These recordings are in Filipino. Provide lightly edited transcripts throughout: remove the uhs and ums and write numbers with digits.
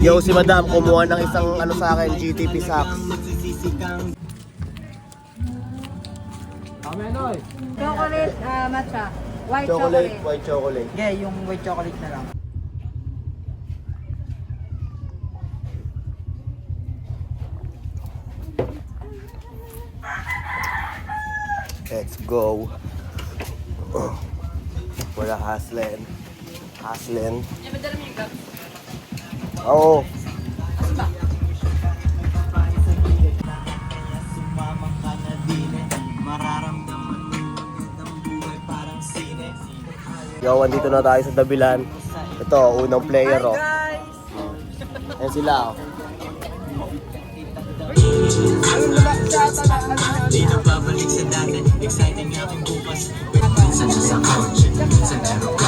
Yo, si Madam kumuha ng isang ano sa akin, GTP socks. Chocolate, matcha. White Chocolate, chocolate. white chocolate. Yeah, yung white chocolate na lang. Let's go. Wala haslin. Haslin. Oo. Yo, andito na tayo sa Dabilan. Ito, unang player, oh. Ayan sila, oh. Di na babalik sa dati, exciting aking bukas. Minsan sa kotse, sa meron.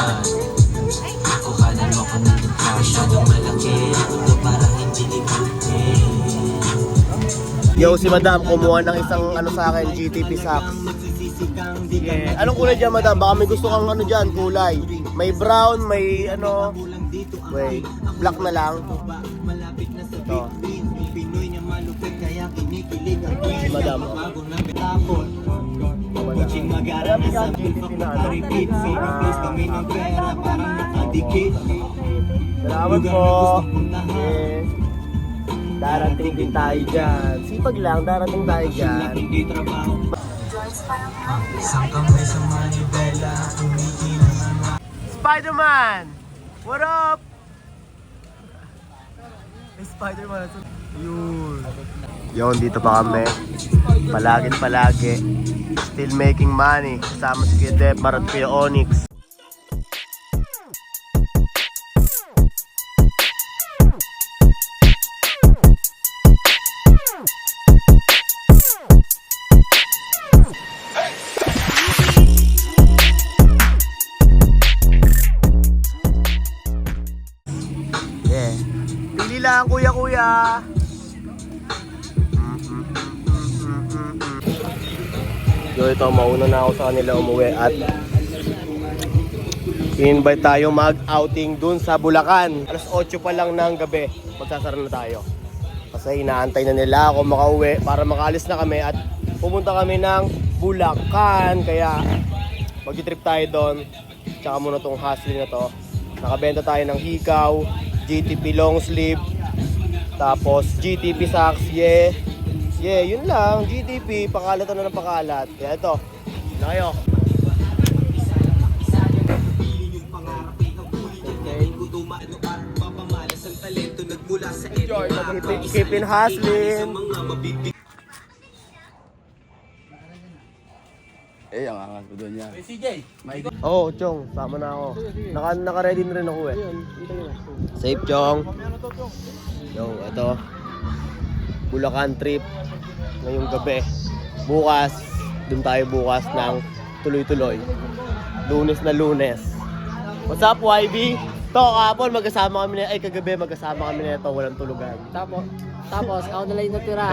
Kuhanan mo ko ng masyadong malaki. Ito parang hindi ibute. Yo, si Madam kumuha ng isang ano sa akin, GTP socks. Yeah. Anong kulay dyan, Madam? Baka may gusto kang ano dyan, kulay. May brown, may ano. Wait, black na lang. Ito. Si Madam. Kuching mag-arap sa GTP na ano. kami ng pera parang nakadikit. Salamat po. Yeah. Darating din tayo dyan. Sipag lang, darating tayo dyan. Hindi trabaho. Isang kamay sa manibela, umiinom. Spider-Man! What up? Spider-Man. Yun. Yun, dito pa kami. Palagi. Still making money. Kasama si Kuya Dep, Marat Kuya Onyx. Yeah. Pili lang, kuya. So ito, mauna na ako sa kanila umuwi at i-invite tayo mag-outing dun sa Bulacan. Alas 8 pa lang ng gabi, magsasara na tayo. Kasi inaantay na nila ako makauwi para makaalis na kami at pumunta kami ng Bulacan. Kaya mag-trip tayo doon. Tsaka muna tong hustling na to. Nakabenta tayo ng hikaw, GTP long sleeve, tapos GTP socks, yeah, yun lang, GTP, pakalat na ng pakalat. Kaya ito, na kayo. Keep in hustling. Ang angas ko doon yan. Oo, Chong, sama na ako. Naka-ready na rin ako eh. Safe, Chong. Yo, ito. Bulacan trip ngayong gabi. Bukas, dun tayo bukas ng tuloy-tuloy. Lunes na Lunes. What's up, YB? To, kapon, magkasama kami na, kagabi magkasama kami na ito, walang tulugan. Tapos ako na lang natira.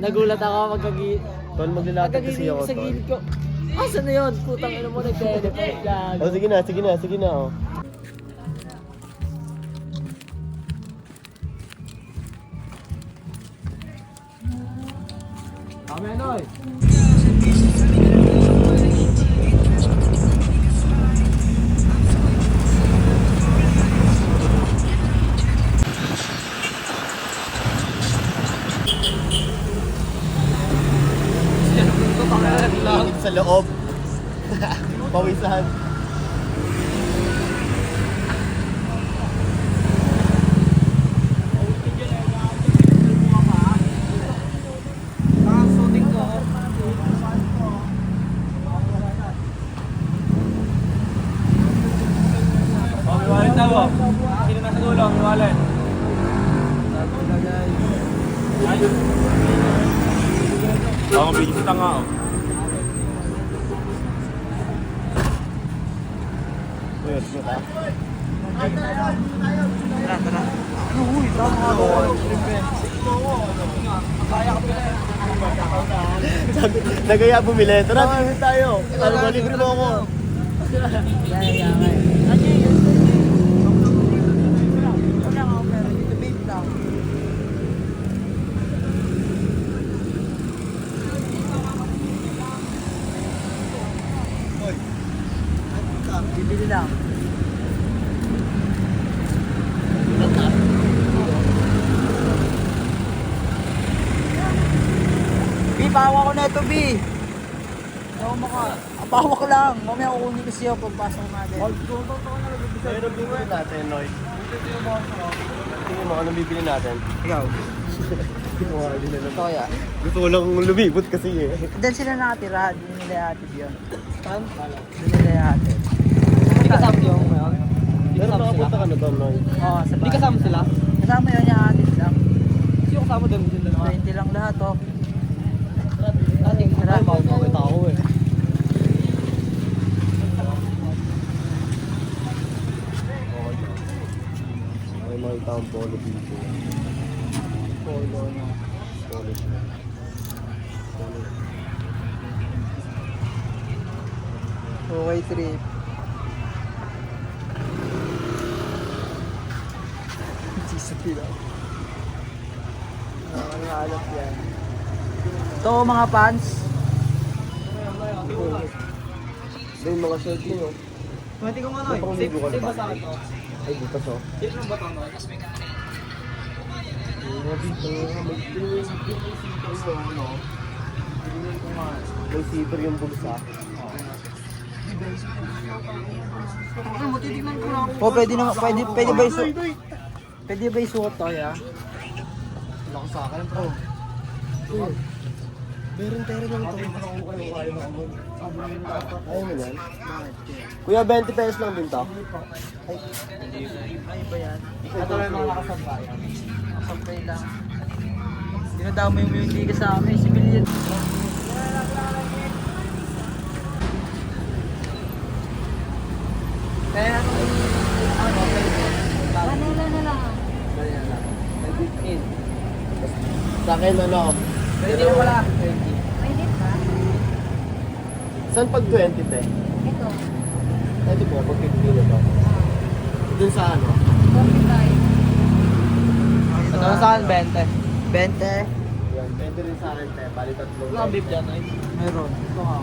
Nagulat ako Tol, maglalakad kasi ako, sa Tol. gilid ko. Asa na yun? Putang ina mo, nag-teleport lang. Oh, sige na, oh. Init sa loob. Pawisan. Sino nasa dulo? Wallet. Ako bilis na nga. Yes, Tara, tara. Ano, huy, tama ka ba? Nagaya bumili. Tara, bumili tayo. Ano ba, libre mo ako. Bibili lang. Bi, pahawa ko na ito, Bi. Pahawa ko lang. Mamaya kukunin ko siya pagpasok natin. Pero bibili natin, Lloyd. Tingin mo, anong bibili natin? Ikaw. Ito Toya. Gusto ko lang lumibot kasi eh. Diyan sila nakatira. Doon nila hatid yun. Saan? Doon nila hatid. Hindi kasama yung ngayon? Pero nakapunta ka na doon, Lloyd. Oo, sa Hindi kasama sila? Kasama yun yung hatid lang. Sino kasama doon? Sila naman. 20 lang lahat, oh. Ating trabaho mo kita ako eh. May mga taong polo dito. Polo na. Polo siya. Okay, trip. Sisipi lang. Nakakalat yan. Ito mga pants. Ito yung mga shirt mo. Pwede kong ano eh. Napang ligo ka na Save ba? ba sa akin to? Ay, butas oh. Save ng batang no? May zipper yung bulsa. Oh, pwede naman, pwede ba isuot? Pwede ba isuot to, ya? Lako sa akin, bro. Meron tayo lang ito. Ayaw mo yan? Kuya, 20 pesos lang din to. Ay ba yan? Ito lang yung mga nakasabay. Sampay lang. Dinadamay mo yung hindi kasama, si Million. Kaya ano, Vanilla na lang. Sa akin, ano? pwede na wala. Mainit ba? Saan pag 20, te? Ito. Ito po, pag 50 na to. Dun sa ano? 45. Ito na saan? 20. 20. Yan, 20 rin sa akin, te. Bali tatlong. Wala ang beef dyan ay. Meron. Ito nga.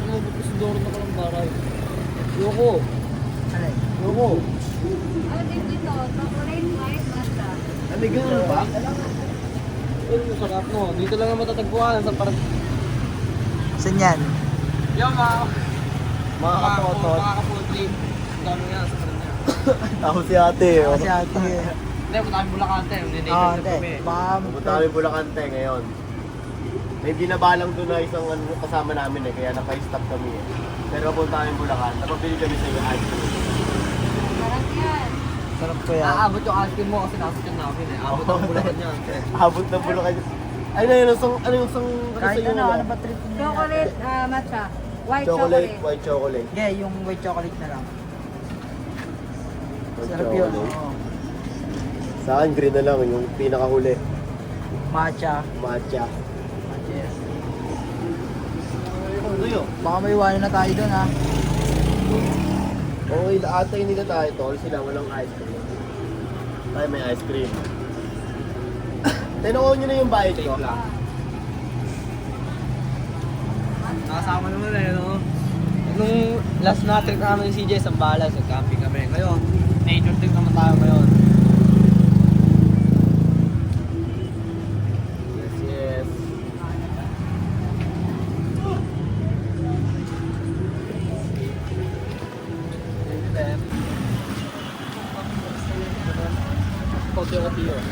Ano, gusto na ko ng baray. Yoko. Alay. Yoko. Ano din dito? Chocolate, white, matcha. Ano, ganun ba? Ano, masarap no. Dito lang ang matatagpuan sa parang... Saan yan? Yo, mga Mga kapotot. mga kaputri. Ang dami nga sa parang niya. Ako si ate. Oh. Kasi ate. Hindi, punta kami Bulacante. Oo, Ninature na ate. kami. Baka Pumunta kami Bulacante ngayon. May binabalang doon na isang ano, kasama namin eh, kaya naka-stop kami eh. Pero punta kami Bulacan, napabili kami sa iyo ice cream. Sarap yan. sarap ko yan. Aabot yung ice cream mo kasi nasasyan namin eh. Aabot ang Bulacan yan. Abot na Bulacan. Ay na yun, ano yung isang Kahit sa iyo ano, na? ano ba trip niya? Chocolate, matcha. White Chocolate, chocolate. white chocolate. Yeah, yung white chocolate na lang. White Sarap yun. chocolate. Oo. Sa akin, green na lang, yung pinakahuli. Matcha. Matcha. Yes. Ano yun? Baka may iwanan na tayo doon, ha? Okay, atay nila tayo tol, sila walang ice cream. Tayo may ice cream. Tinukuha nyo na yung bayad ko. Nakasama naman eh, no? Nung last na trip namin si CJ sa Balas, nag-camping kami. Ngayon, nature trip naman tayo ngayon. Yes, yes. Kote-kote yun.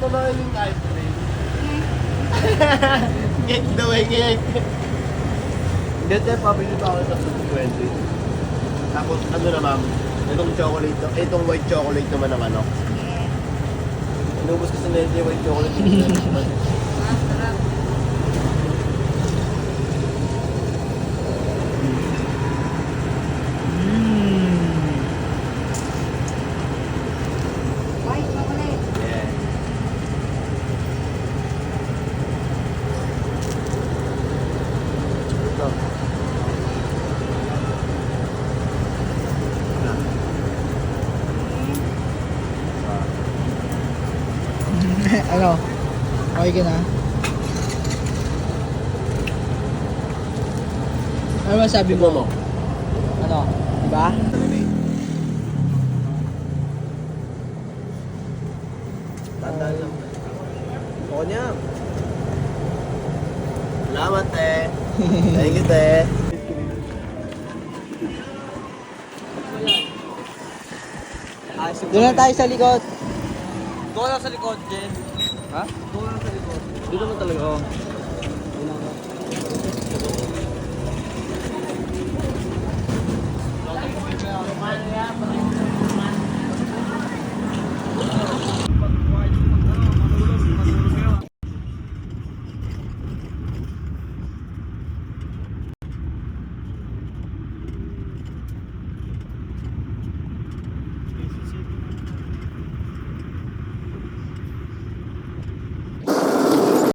ito na yung ice cream. Ngek daw eh, ngek. Hindi tayo, pabili pa ako sa 20. Tapos ano na ma'am, itong chocolate, itong white chocolate naman ng ano. Inubos kasi na yung white chocolate. Masarap. White chocolate. Yeah. Ito. Ano? Okay ka na? Ano masabi Tignan mo? mo. Ano? Diba? Tandaan lang. Oo niya. Salamat, te. Thank you, te. Doon na tayo sa likod. Doon lang sa likod, Jen. Ha? Doon lang sa likod. Dito mo talaga. Oh.